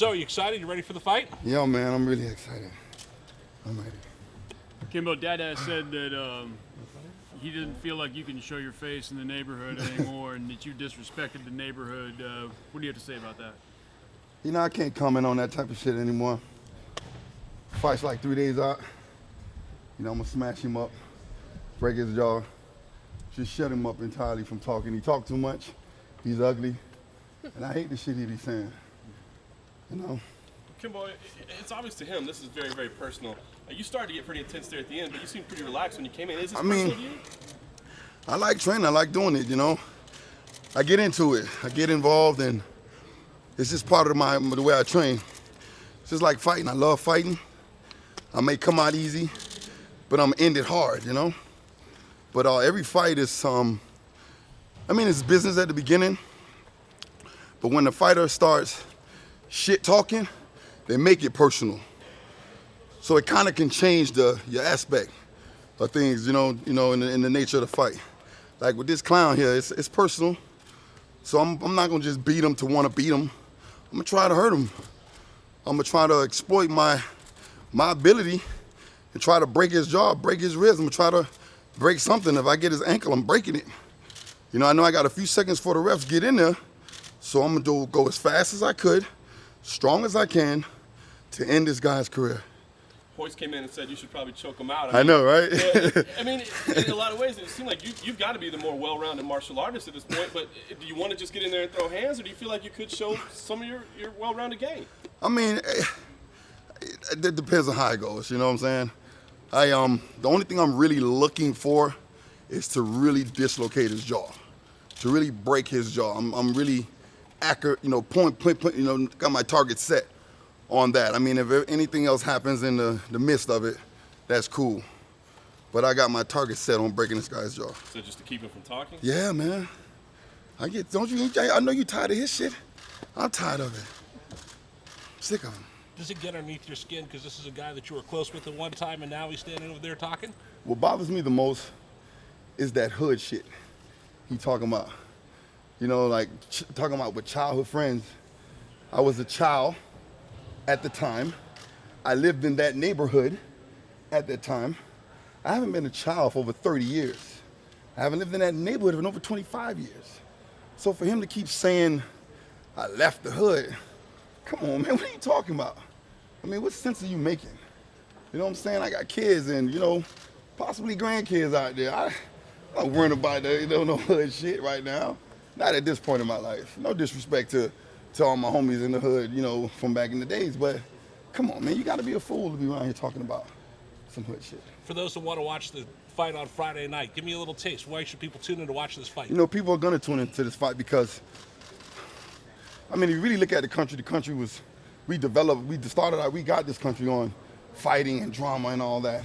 So, are you excited? You ready for the fight? Yo, man, I'm really excited. I'm ready. Kimbo, Dada said that he didn't feel like you can show your face in the neighborhood anymore and that you disrespected the neighborhood. What do you have to say about that? You know, I can't comment on that type of shit anymore. Fight's like 3 days out. You know, I'm gonna smash him up, break his jaw, just shut him up entirely from talking. He talked too much, he's ugly, and I hate the shit he's saying. You know? Kimbo, it's obvious to him this is very, very personal. You started to get pretty intense there at the end, but you seemed pretty relaxed when you came in. Is this personal to you? I like training, I like doing it, you know? I get into it, I get involved, and it's just part of the way I train. It's just like fighting, I love fighting. I may come out easy, but I'm end it hard, you know? But every fight is, it's business at the beginning, but when the fighter starts shit talking, they make it personal. So it kind of can change your aspect of things, you know, in the nature of the fight. Like with this clown here, it's personal. So I'm not gonna just beat him to want to beat him. I'm gonna try to hurt him. I'm gonna try to exploit my ability and try to break his jaw, break his ribs. I'm gonna try to break something. If I get his ankle, I'm breaking it. You know, I know I got a few seconds for the refs get in there, so I'm gonna go as fast as I could, strong as I can, to end this guy's career. Hoist came in and said you should probably choke him out. I know, right? In a lot of ways, it seems like you've got to be the more well-rounded martial artist at this point, but do you want to just get in there and throw hands, or do you feel like you could show some of your well-rounded game? I mean, it depends on how it goes, you know what I'm saying? The only thing I'm really looking for is to really dislocate his jaw, to really break his jaw. I'm really accurate, you know, point, you know, got my target set on that. I mean, if anything else happens in the midst of it, that's cool. But I got my target set on breaking this guy's jaw. So just to keep him from talking? Yeah, man. I know you tired of his shit. I'm tired of it. I'm sick of him. Does it get underneath your skin because this is a guy that you were close with at one time and now he's standing over there talking? What bothers me the most is that hood shit he talking about. You know, like talking about with childhood friends. I was a child at the time. I lived in that neighborhood at that time. I haven't been a child for over 30 years. I haven't lived in that neighborhood for over 25 years. So for him to keep saying, I left the hood, come on, man, what are you talking about? I mean, what sense are you making? You know what I'm saying? I got kids and, you know, possibly grandkids out there. I'm not worrying about that, you know, no hood shit right now. Not at this point in my life. No disrespect to all my homies in the hood, you know, from back in the days, but come on, man, you gotta be a fool to be around here talking about some hood shit. For those that want to watch the fight on Friday night, give me a little taste. Why should people tune in to watch this fight? You know, people are gonna tune into this fight because, I mean, if you really look at the country was, we got this country on fighting and drama and all that.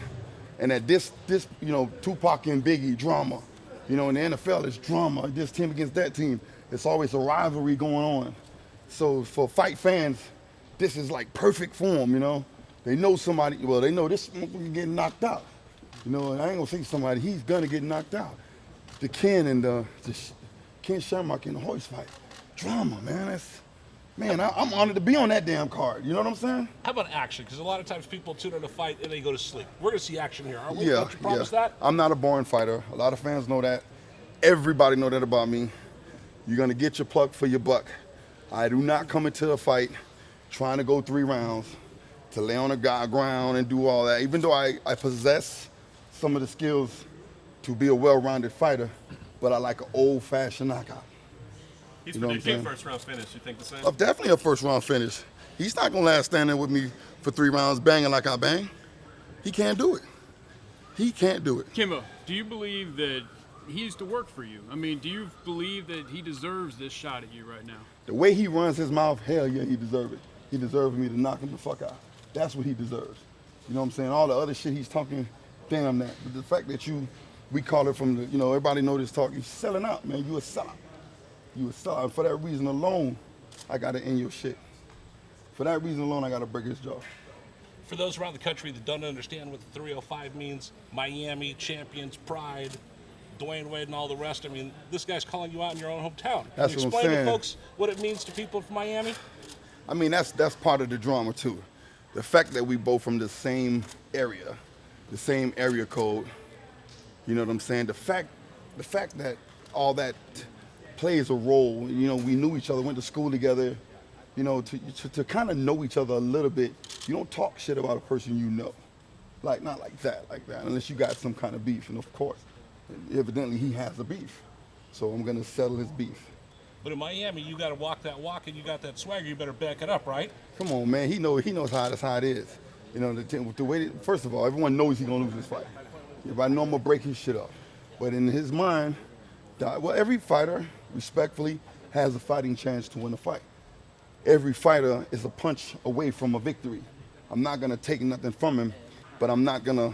And that this, you know, Tupac and Biggie drama, you know, in the NFL it's drama, this team against that team. It's always a rivalry going on. So for fight fans, this is like perfect form, you know. They know somebody, well, they know this motherfucker getting knocked out. You know, and I ain't gonna say somebody, he's gonna get knocked out. The Ken and the Ken Shamrock in the Hoist fight. Drama, man, I'm honored to be on that damn card, you know what I'm saying? How about action? Because a lot of times people tune in to fight and they go to sleep. We're gonna see action here, aren't we? Yeah, Don't you promise that? I'm not a boring fighter. A lot of fans know that. Everybody know that about me. You're gonna get your pluck for your buck. I do not come into a fight trying to go 3 rounds, to lay on the ground and do all that. Even though I possess some of the skills to be a well-rounded fighter, but I like an old-fashioned knockout. He's predicting first-round finish. You think the same? Definitely a first-round finish. He's not gonna last standing with me for 3 rounds banging like I bang. He can't do it. He can't do it. Kimbo, do you believe that he used to work for you? I mean, do you believe that he deserves this shot at you right now? The way he runs his mouth, hell yeah, he deserves it. He deserves me to knock him the fuck out. That's what he deserves. You know what I'm saying? All the other shit he's talking, damn that. But the fact that we call it from the, you know, everybody know this talk, you're selling out, man. You a sellout. You a sellout. For that reason alone, I gotta end your shit. For that reason alone, I gotta break his jaw. For those around the country that don't understand what the 305 means, Miami, champions, pride, Dwayne Wade and all the rest, I mean, this guy's calling you out in your own hometown. That's Can you what I'm explain saying. to folks what it means to people from Miami? I mean, that's part of the drama too. The fact that we both from the same area code. You know what I'm saying? The fact that all that plays a role. You know, we knew each other, went to school together. You know, to kind of know each other a little bit. You don't talk shit about a person you know. Like, not like that, unless you got some kind of beef. And of course, evidently he has a beef. So I'm going to settle his beef. But in Miami, you got to walk that walk and you got that swagger. You better back it up, right? Come on, man. He knows how it is. You know, the way, first of all, everyone knows he's going to lose this fight. Everybody know I'm going to break his shit up. But in his mind, well, every fighter, respectfully, has a fighting chance to win a fight. Every fighter is a punch away from a victory. I'm not going to take nothing from him, but I'm not going to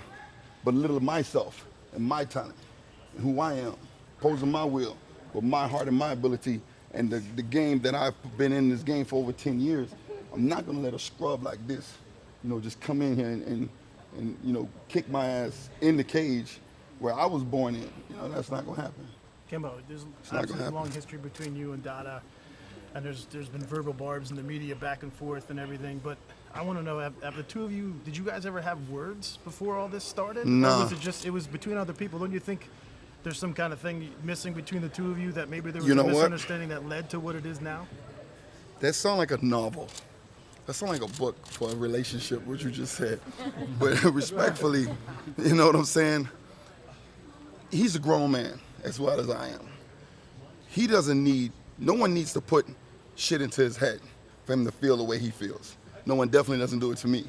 belittle myself and my talent, and who I am, posing my will with my heart and my ability, and the game that I've been in this game for over 10 years. I'm not going to let a scrub like this, you know, just come in here and you know, kick my ass in the cage where I was born in. You know, that's not going to happen. Kimbo, there's obviously a long history between you and Dada, and there's been verbal barbs in the media back and forth and everything, but I want to know, have the two of you, did you guys ever have words before all this started? No. Or was it was between other people? Don't you think there's some kind of thing missing between the two of you, that maybe there was You know a what? misunderstanding that led to what it is now? That sounds like a novel. That sounds like a book for a relationship, what you just said. But respectfully, you know what I'm saying? He's a grown man as well as I am. He doesn't need, no one needs to put shit into his head for him to feel the way he feels. No one definitely doesn't do it to me.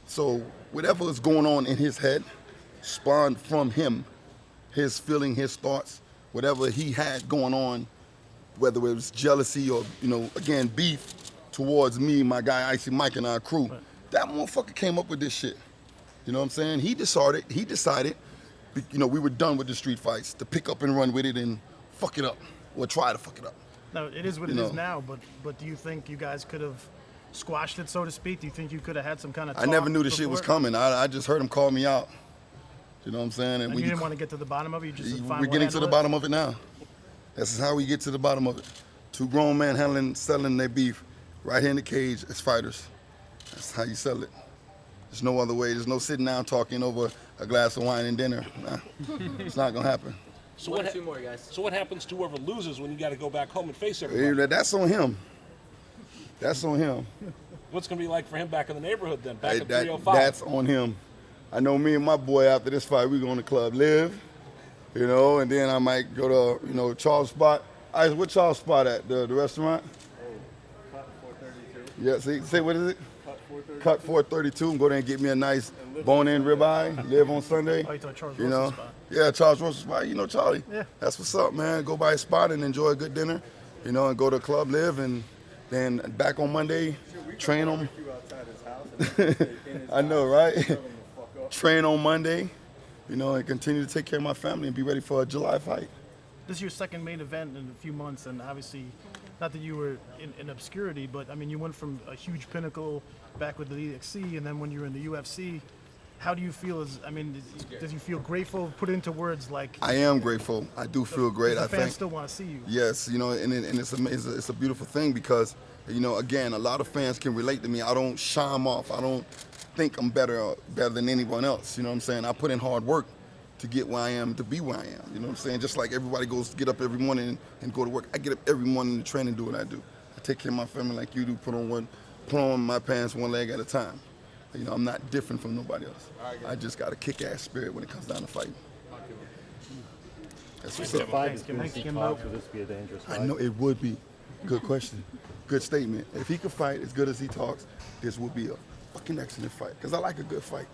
So whatever is going on in his head spawned from him, his feeling, his thoughts, whatever he had going on, whether it was jealousy or, you know, again, beef towards me, my guy Icy Mike and our crew. That motherfucker came up with this shit. You know what I'm saying? He decided, you know, we were done with the street fights, to pick up and run with it and fuck it up, or try to fuck it up. No, it is what it is now, but do you think you guys could have squashed it, so to speak? Do you think you could have had some kind of talk? I never knew the shit was coming. I just heard him call me out. You know what I'm saying? And you didn't want to get to the bottom of it? You just said, fine, we're getting to the bottom of it now. This is how we get to the bottom of it. Two grown men settling their beef right here in the cage as fighters. That's how you settle it. There's no other way. There's no sitting down talking over a glass of wine and dinner. Nah, it's not gonna happen. So Two more, guys. So what happens to whoever loses when you got to go back home and face everybody? That's on him. That's on him. What's going to be like for him back in the neighborhood then, back at 305? That's on him. I know me and my boy, after this fight, we going to Club Live, you know, and then I might go to, you know, Charles Spot. What Charles Spot at, the restaurant? Cut 432. Yeah, say what is it? Cut 432. Cut 432 and go there and get me a nice bone-in ribeye, live on Sunday. Oh, you thought Charles You Rose's know? spot. Yeah, Charles Rose's spot. You know Charlie. Yeah. That's what's up, man. Go by his spot and enjoy a good dinner, you know, and go to Club Live, and then back on Monday, train them. You outside his house and in his I know, house, right? tell him to fuck up. Train on Monday, you know, and continue to take care of my family and be ready for a July fight. This is your second main event in a few months, and obviously, not that you were in obscurity, but I mean, you went from a huge pinnacle back with the EXC, and then when you were in the UFC. How do you feel? Does you feel grateful? Put into words like. I am grateful. I do feel great. The I fans think. still want to see you. Yes, you know, and it's a beautiful thing because, you know, again, a lot of fans can relate to me. I don't shy them off. I don't think I'm better than anyone else. You know what I'm saying? I put in hard work to get where I am, to be where I am. You know what I'm saying? Just like everybody goes to get up every morning and go to work. I get up every morning to train and do what I do. I take care of my family like you do. Put on my pants one leg at a time. You know, I'm not different from nobody else. I just got a kick-ass spirit when it comes down to fighting. That's what's up. Fight is Thanks, going to Kimbo. talks. Would this be a dangerous fight? I know it would be. Good question. Good statement. If he could fight as good as he talks, this would be a fucking excellent fight. Because I like a good fight.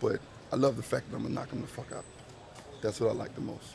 But I love the fact that I'm going to knock him the fuck out. That's what I like the most.